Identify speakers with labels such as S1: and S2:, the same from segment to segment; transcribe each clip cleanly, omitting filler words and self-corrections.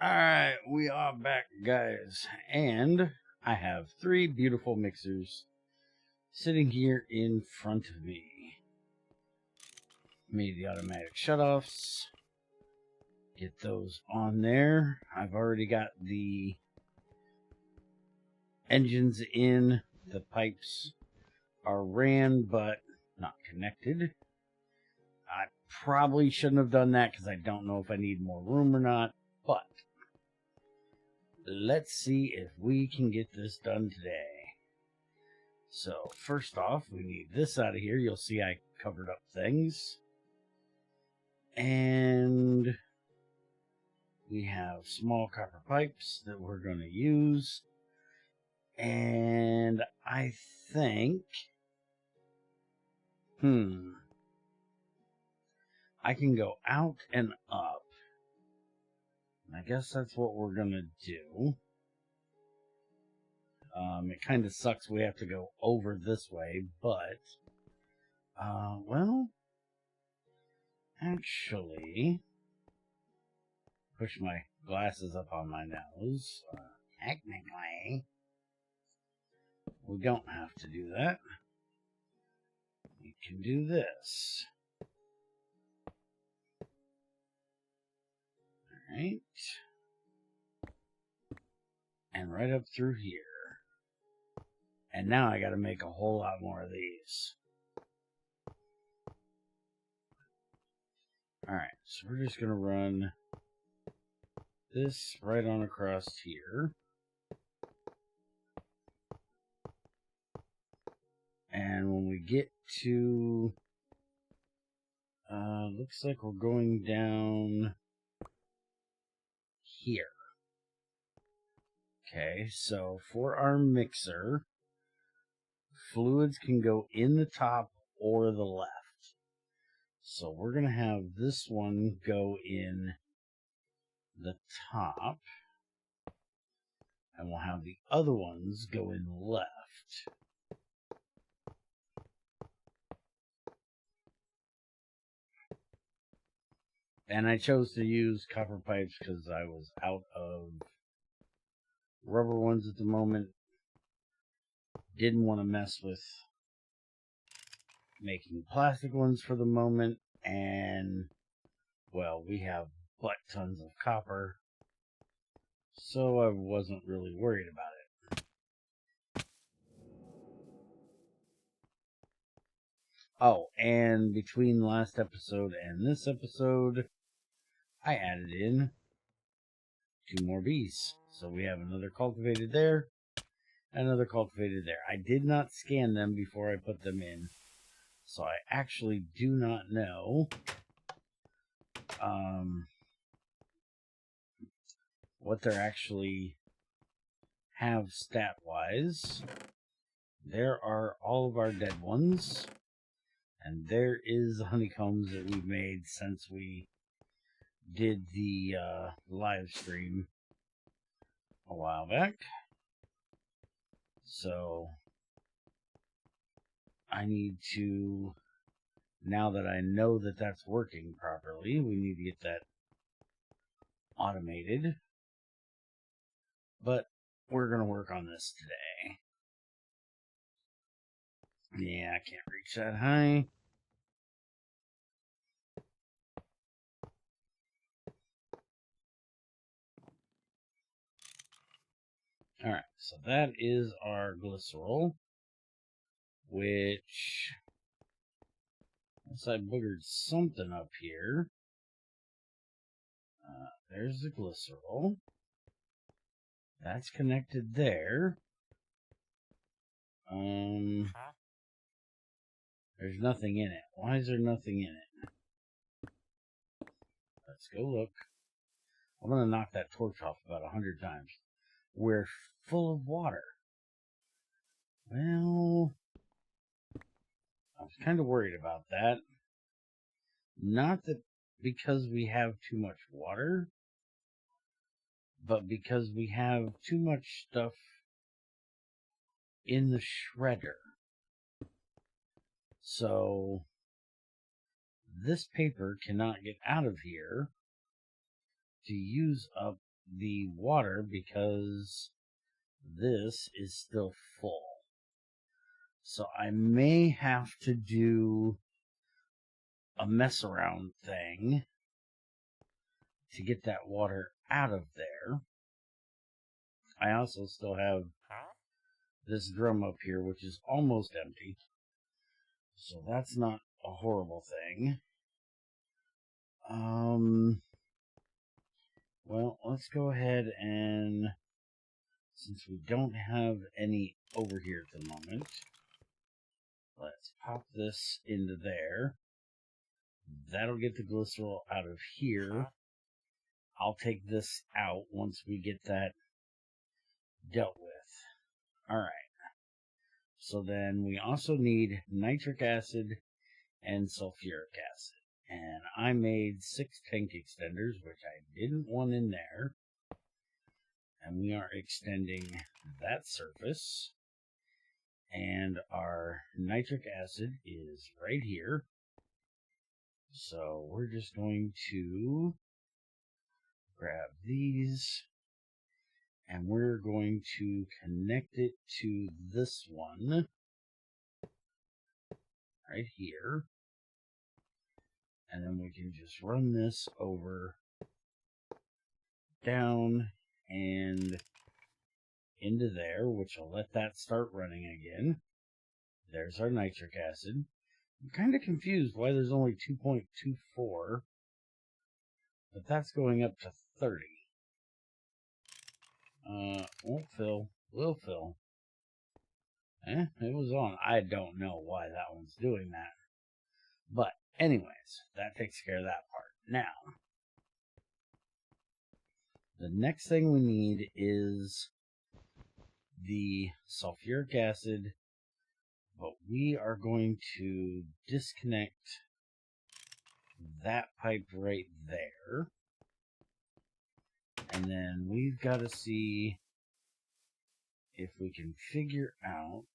S1: Alright, we are back, guys, and I have 3 beautiful mixers sitting here in front of me. Made the automatic shutoffs. Get those on there. I've already got the engines in. The pipes are ran, but not connected. I probably shouldn't have done that because I don't know if I need more room or not, but let's see if we can get this done today. So, first off, we need this out of here. You'll see I covered up things. And we have small copper pipes that we're going to use. And I think, I can go out and up. I guess that's what we're going to do. It kind of sucks we have to go over this way, but, well, actually, push my glasses up on my nose. Technically, we don't have to do that. We can do this. Alright. And right up through here. And now I gotta make a whole lot more of these. Alright, so we're just gonna run this right on across here. And when we get to, looks like we're going down here. Okay, so for our mixer, fluids can go in the top or the left. So we're going to have this one go in the top, and we'll have the other ones go in left. And I chose to use copper pipes because I was out of rubber ones at the moment. Didn't want to mess with making plastic ones for the moment. And, well, we have butt tons of copper, so I wasn't really worried about it. Oh, and between last episode and this episode, I added in 2 more bees. So we have another cultivated there, another cultivated there. I did not scan them before I put them in, so I actually do not know what they're actually have stat-wise. There are all of our dead ones, and there is the honeycombs that we've made since we did the live stream a while back. So I need to, now that I know that that's working properly, we need to get that automated. But we're going to work on this today. Yeah, I can't reach that high. Alright, so that is our Glycerol, which, unless I boogered something up here, there's the Glycerol. That's connected there. There's nothing in it. Why is there nothing in it? Let's go look. I'm going to knock that torch off about 100 times. We're full of water. Well, I was kind of worried about that. Not that because we have too much water, but because we have too much stuff in the shredder. So this paper cannot get out of here to use up the water because this is still full. So I may have to do a mess around thing to get that water out of there. I also still have this drum up here, which is almost empty. So that's not a horrible thing. Well, let's go ahead and, since we don't have any over here at the moment, let's pop this into there. That'll get the glycerol out of here. I'll take this out once we get that dealt with. Alright. So then we also need nitric acid and sulfuric acid. And I made 6 tank extenders, which I didn't want in there. And we are extending that surface. And our nitric acid is right here. So we're just going to grab these. And we're going to connect it to this one. Right here. And then we can just run this over, down, and into there, which will let that start running again. There's our nitric acid. I'm kind of confused why there's only 2.24, but that's going up to 30. Won't fill, will fill. It was on. I don't know why that one's doing that. But anyways, that takes care of that part. Now, the next thing we need is the sulfuric acid, but we are going to disconnect that pipe right there. And then we've got to see if we can figure out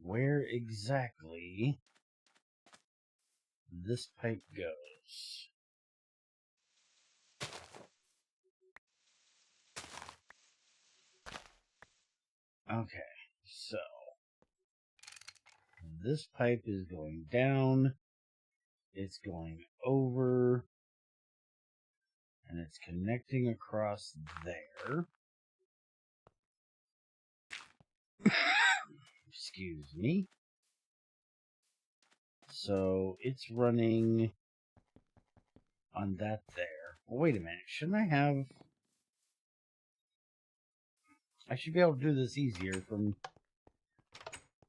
S1: where exactly this pipe goes. Okay, so this pipe is going down, it's going over, and it's connecting across there. Excuse me. So it's running on that there. Well, wait a minute, shouldn't I have... I should be able to do this easier from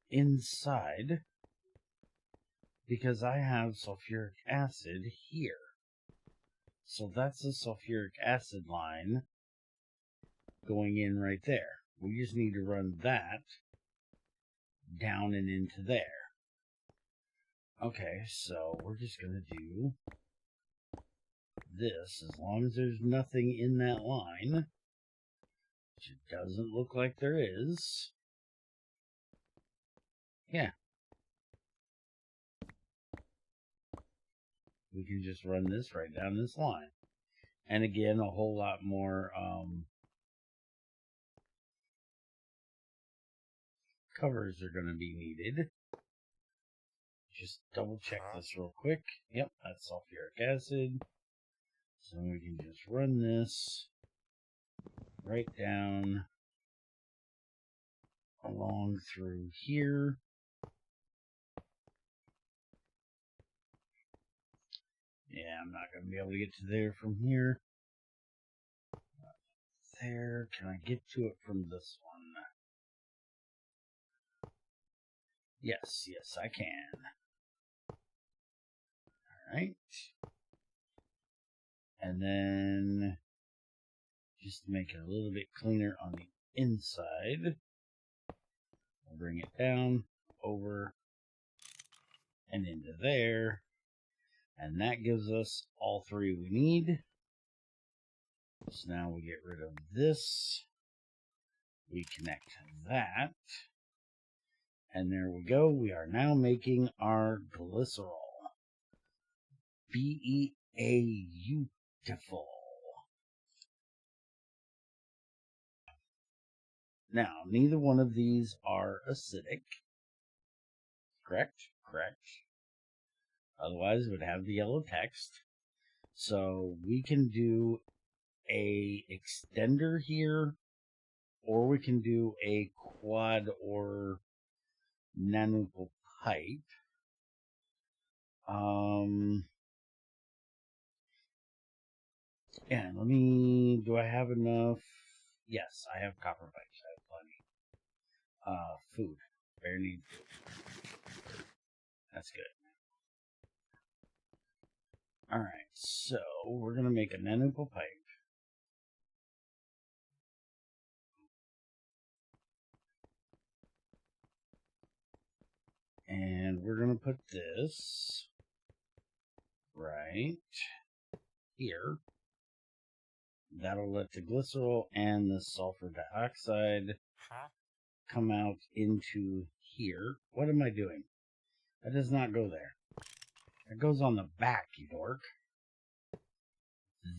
S1: inside, because I have sulfuric acid here. So that's the sulfuric acid line going in right there. We just need to run that down and into there. Okay, so we're just going to do this as long as there's nothing in that line, which it doesn't look like there is. Yeah. We can just run this right down this line. And again, a whole lot more covers are going to be needed. Just double check this real quick. Yep, that's sulfuric acid. So we can just run this right down along through here. Yeah, I'm not going to be able to get to there from here. There. Can I get to it from this one? Yes, yes, I can. Alright. And then, just to make it a little bit cleaner on the inside, I'll bring it down, over, and into there. And that gives us all 3 we need. So now we get rid of this. We connect that. And there we go. We are now making our glycerol. Beautiful. Now, neither one of these are acidic. Correct? Correct. Otherwise, it would have the yellow text. So we can do a extender here, or we can do a quad or nanopole pipe. And do I have enough? Yes, I have copper pipes. I have plenty. Food. Bear need food. That's good. Alright, so we're going to make a nanopole pipe. And we're going to put this right here. That'll let the glycerol and the sulfur dioxide come out into here. What am I doing? That does not go there. It goes on the back, you dork.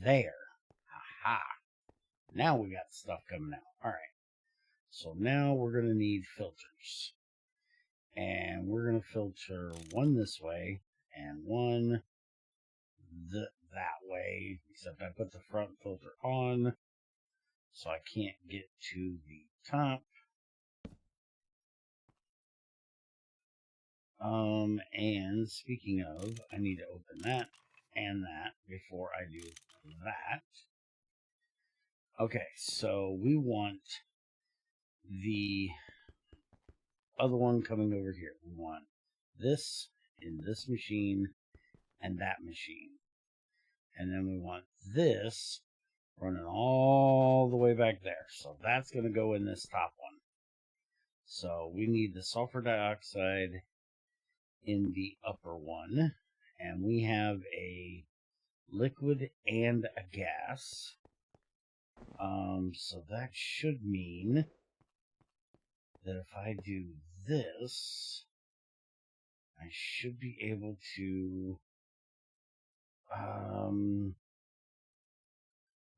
S1: There. Aha. Now we got stuff coming out. Alright. So now we're going to need filters. And we're going to filter one this way and one that way. Except I put the front filter on, so I can't get to the top. And speaking of, I need to open that and that before I do that. Okay, so we want the other one coming over here. We want this in this machine and that machine. And then we want this running all the way back there. So that's going to go in this top one. So we need the sulfur dioxide in the upper one. And we have a liquid and a gas. So that should mean that if I do this, I should be able to,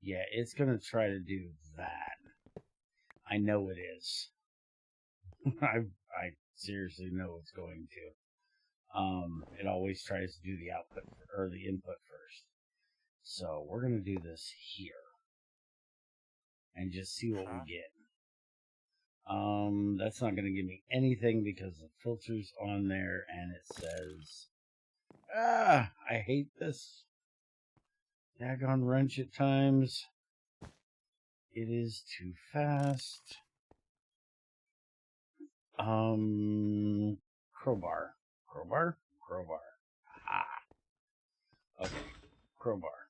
S1: yeah, it's going to try to do that. I know it is. I seriously know it's going to. It always tries to do the output or the input first. So we're going to do this here and just see what we get. That's not going to give me anything because the filter's on there and it says, I hate this daggone wrench at times. It is too fast. Crowbar. Ah. Okay, crowbar.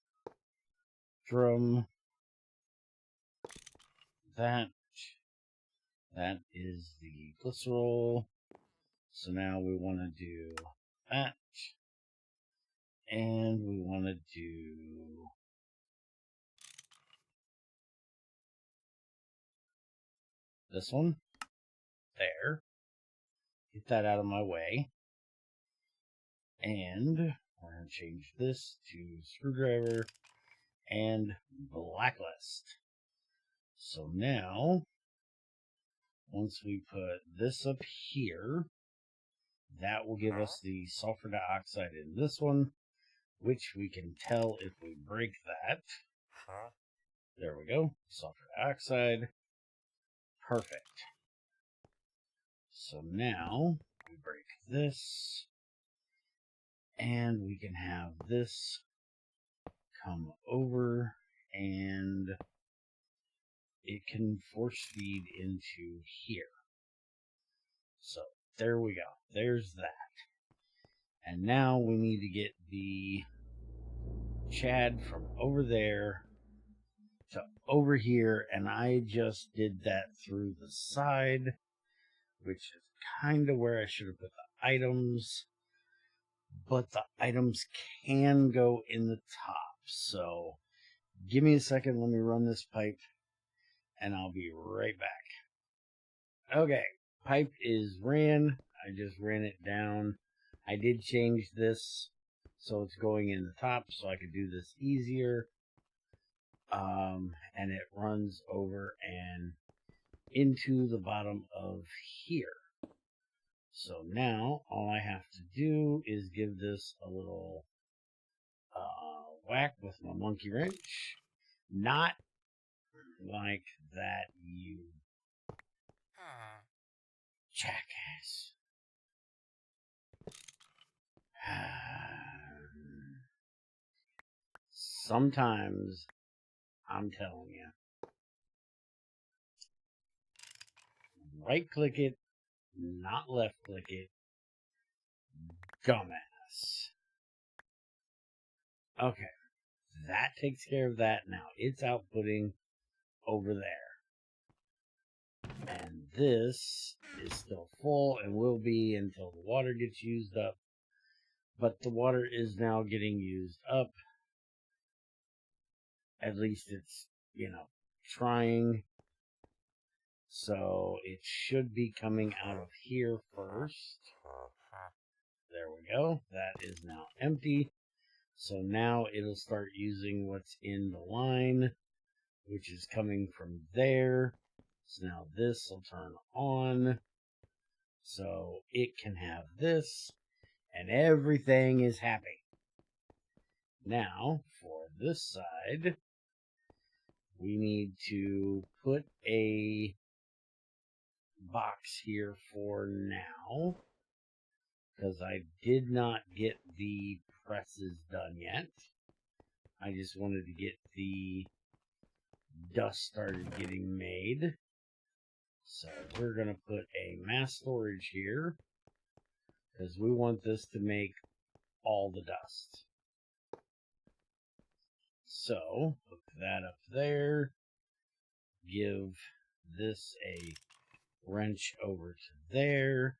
S1: Drum. That is the glycerol. So now we want to do that. And we want to do this one. There. Get that out of my way. And we're going to change this to screwdriver and blacklist. So now, once we put this up here, that will give us the sulfur dioxide in this one, which we can tell if we break that. There we go. Sulfur dioxide. Perfect. So now we break this, and we can have this come over, and it can force feed into here. So there we go. There's that. And now we need to get the Chad from over there to over here, and I just did that through the side, which is kind of where I should have put the items, but the items can go in the top. So give me a second, let me run this pipe, and I'll be right back. Okay, pipe is ran. I just ran it down. I did change this so it's going in the top so I could do this easier. And it runs over and into the bottom of here. So now all I have to do is give this a little whack with my monkey wrench. Not like that, you jackass. Sometimes, I'm telling you, right click it, not left click it. Dumbass. Okay, that takes care of that now. It's outputting over there. And this is still full and will be until the water gets used up. But the water is now getting used up. At least it's, trying. So it should be coming out of here first. There we go. That is now empty. So now it'll start using what's in the line, which is coming from there. So now this will turn on. So it can have this. And everything is happy. Now, for this side, we need to put a box here for now, because I did not get the presses done yet. I just wanted to get the dust started getting made. So we're going to put a mass storage here, because we want this to make all the dust. So, hook that up there, give this a wrench over to there,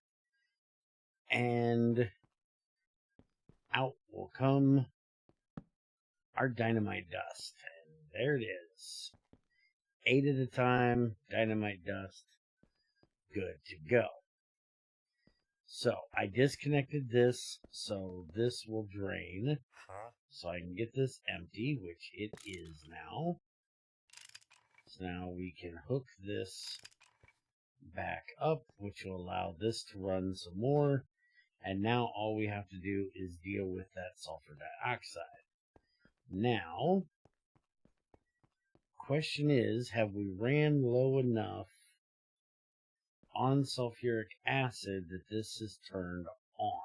S1: and out will come our dynamite dust. And there it is. 8 at a time, dynamite dust, good to go. So, I disconnected this, so this will drain. So I can get this empty, which it is now. So now we can hook this back up, which will allow this to run some more. And now all we have to do is deal with that sulfur dioxide. Now, question is, have we ran low enough on sulfuric acid that this is turned on?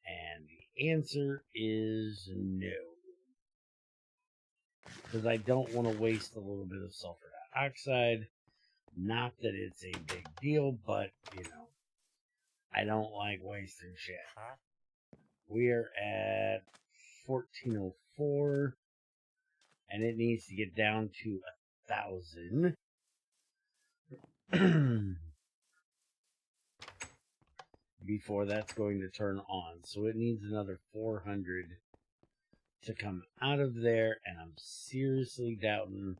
S1: And the answer is no. Because I don't want to waste a little bit of sulfur dioxide. Not that it's a big deal, but, I don't like wasting shit. We are at 1404, and it needs to get down to 1,000 before that's going to turn on. So it needs another 400 to come out of there, and I'm seriously doubting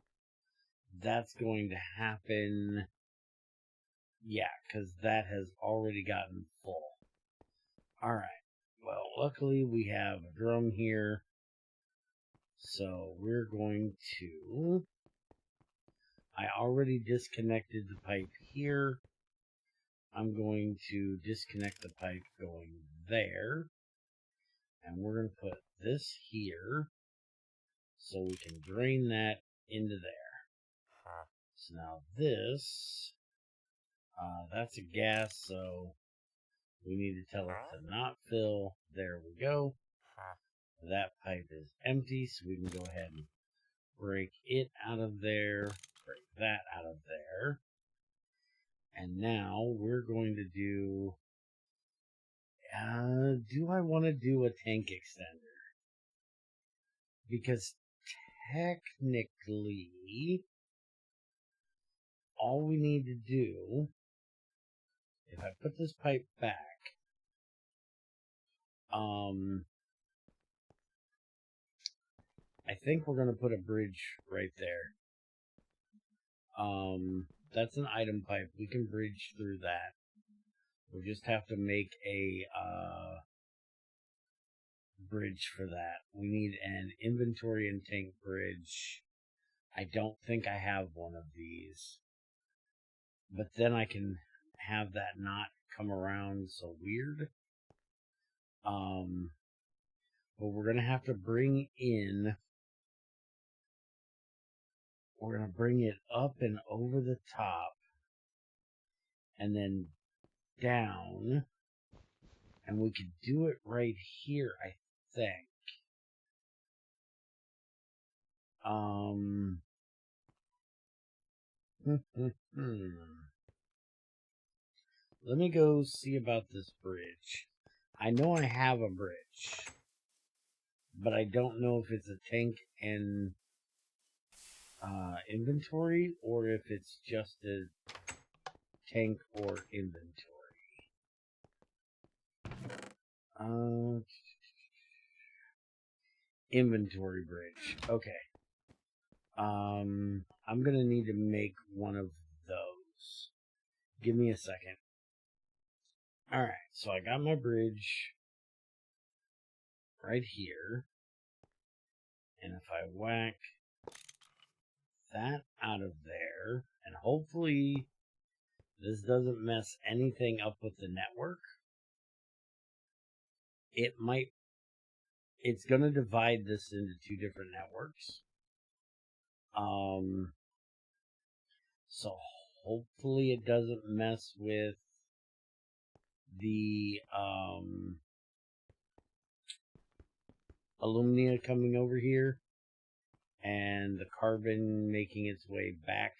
S1: that's going to happen. Yeah, because that has already gotten full. Alright, well, luckily we have a drum here, so we're going to... I already disconnected the pipe here. I'm going to disconnect the pipe going there, and we're going to put this here, so we can drain that into there. So now this, that's a gas, so we need to tell it to not fill. There we go. That pipe is empty, so we can go ahead and break it out of there, break that out of there. And now we're going to do, do I want to do a tank extender? Because technically, all we need to do, if I put this pipe back, I think we're going to put a bridge right there. That's an item pipe. We can bridge through that. We just have to make a bridge for that. We need an inventory and tank bridge. I don't think I have one of these. But then I can have that not come around so weird. But we're going to have to bring in... We're going to bring it up and over the top. And then down. And we could do it right here, I think. Let me go see about this bridge. I know I have a bridge, but I don't know if it's a tank and inventory, or if it's just a tank or inventory. Inventory bridge. Okay. I'm gonna need to make one of those. Give me a second. Alright, so I got my bridge right here. And if I whack that out of there, and hopefully this doesn't mess anything up with the network. It's gonna divide this into two different networks. So hopefully it doesn't mess with the alumina coming over here and the carbon making its way back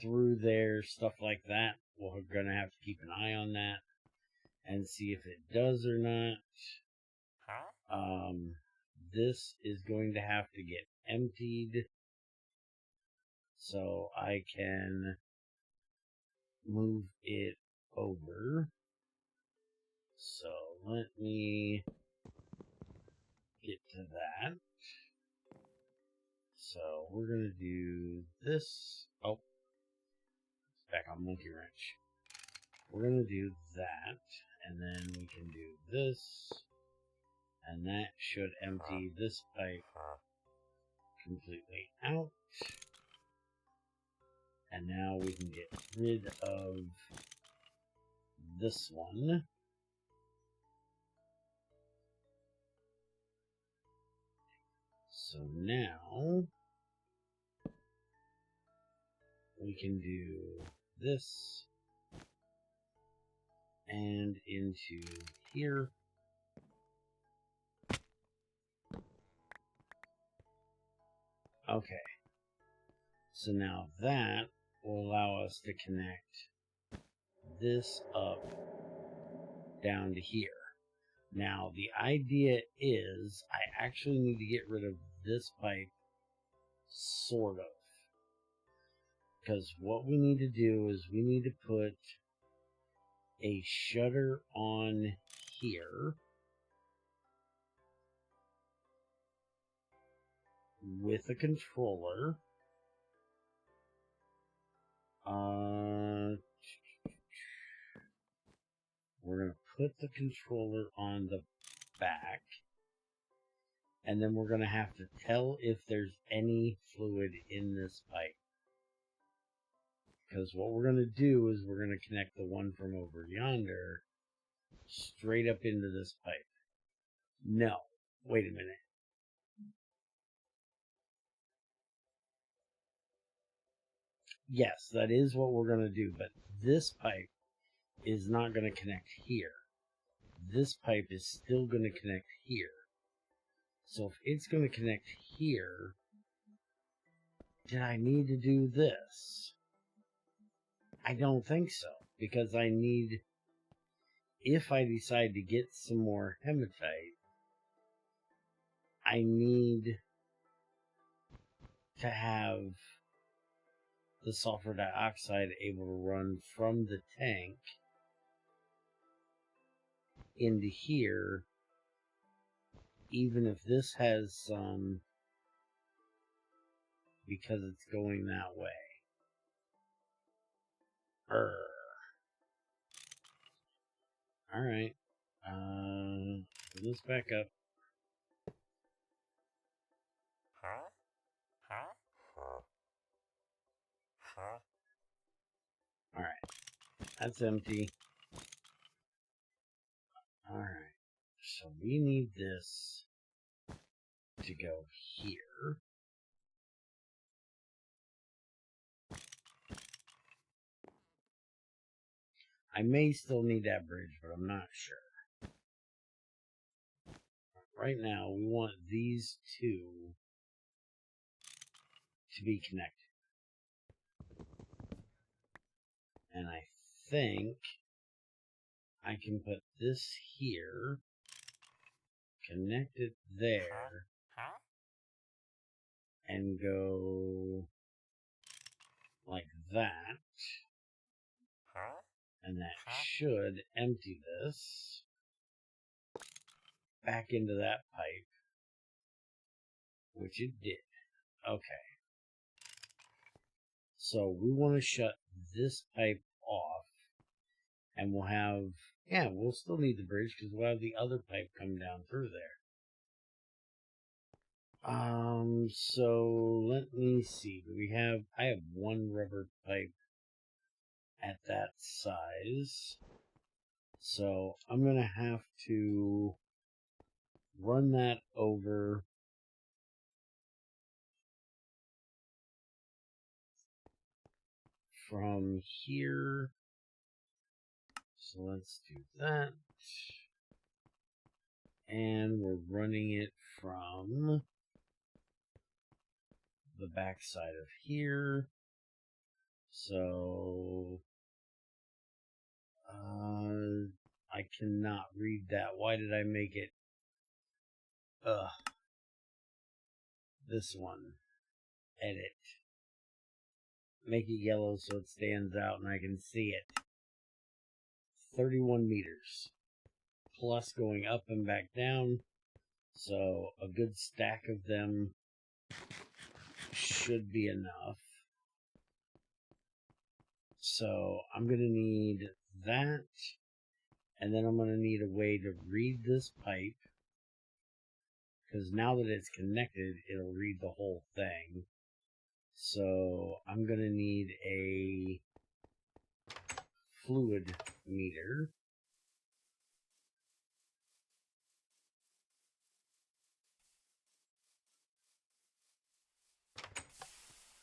S1: through there, stuff like that. We're gonna have to keep an eye on that and see if it does or not. This is going to have to get emptied so I can move it over. So let me get to that. So we're going to do this. Oh, it's back on Monkey Wrench. We're going to do that, and then we can do this, and that should empty this pipe completely out. And now we can get rid of this one. So now we can do this and into here. Okay. So now that will allow us to connect this up down to here. Now, the idea is I actually need to get rid of this pipe, sort of. Because what we need to do is we need to put a shutter on here with a controller. We're going to put the controller on the back. And then we're going to have to tell if there's any fluid in this pipe. Because what we're going to do is we're going to connect the one from over yonder straight up into this pipe. No. Wait a minute. Yes, that is what we're going to do. But this pipe is not going to connect here. This pipe is still going to connect here. So if it's going to connect here, did I need to do this? I don't think so. Because I need... If I decide to get some more hematite, I need to have the sulfur dioxide able to run from the tank into here, even if this has some, because it's going that way. Alright. Put this back up. That's empty. Alright. So we need this to go here. I may still need that bridge, but I'm not sure. Right now, we want these two to be connected. And I think I can put this here, connect it there, and go like that. And that should empty this back into that pipe, which it did. Okay. So we want to shut this pipe off, and we'll have, yeah, we'll still need the bridge because we'll have the other pipe come down through there. So let me see. I have one rubber pipe at that size. So I'm going to have to run that over from here. So let's do that. And we're running it from the back side of here. So I cannot read that. Why did I make it? This one. Edit. Make it yellow so it stands out and I can see it. 31 meters. Plus going up and back down. So a good stack of them should be enough. So I'm going to need that. And then I'm going to need a way to read this pipe. Because now that it's connected, it'll read the whole thing. So I'm going to need a fluid meter.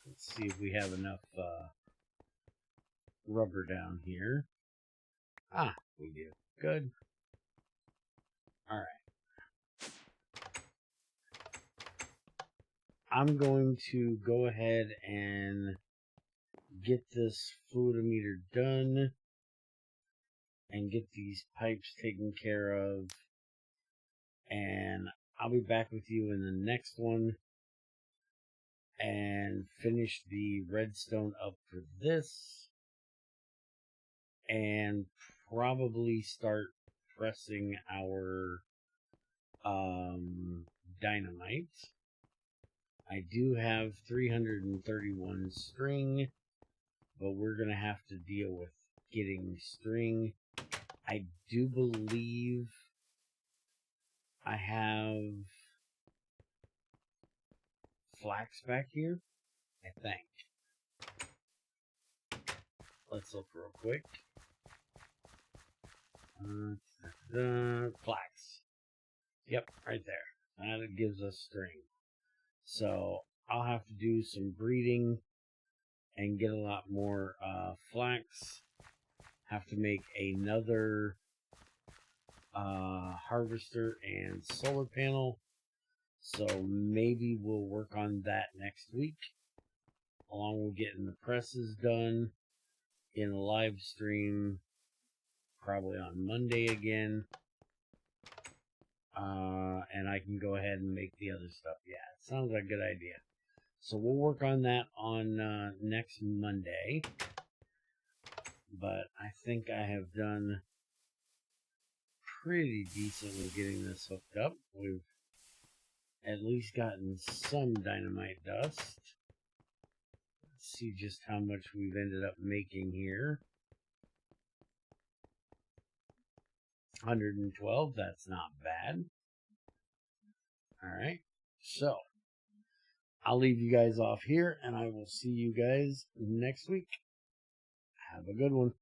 S1: Let's see if we have enough rubber down here. Ah, we do. Good. Alright. I'm going to go ahead and get this fluidometer done and get these pipes taken care of. And I'll be back with you in the next one and finish the redstone up for this. And probably start pressing our dynamite. I do have 331 string, but we're going to have to deal with getting string. I do believe I have flax back here, I think. Let's look real quick. Flax. Yep, right there. That gives us string. So I'll have to do some breeding and get a lot more flax. Have to make another harvester and solar panel. So maybe we'll work on that next week, along with getting the presses done in a live stream, probably on Monday again. And I can go ahead and make the other stuff. Yeah, it sounds like a good idea. So we'll work on that on next Monday. But I think I have done pretty decent with getting this hooked up. We've at least gotten some dynamite dust. Let's see just how much we've ended up making here. 112, that's not bad. Alright, so I'll leave you guys off here, and I will see you guys next week. Have a good one.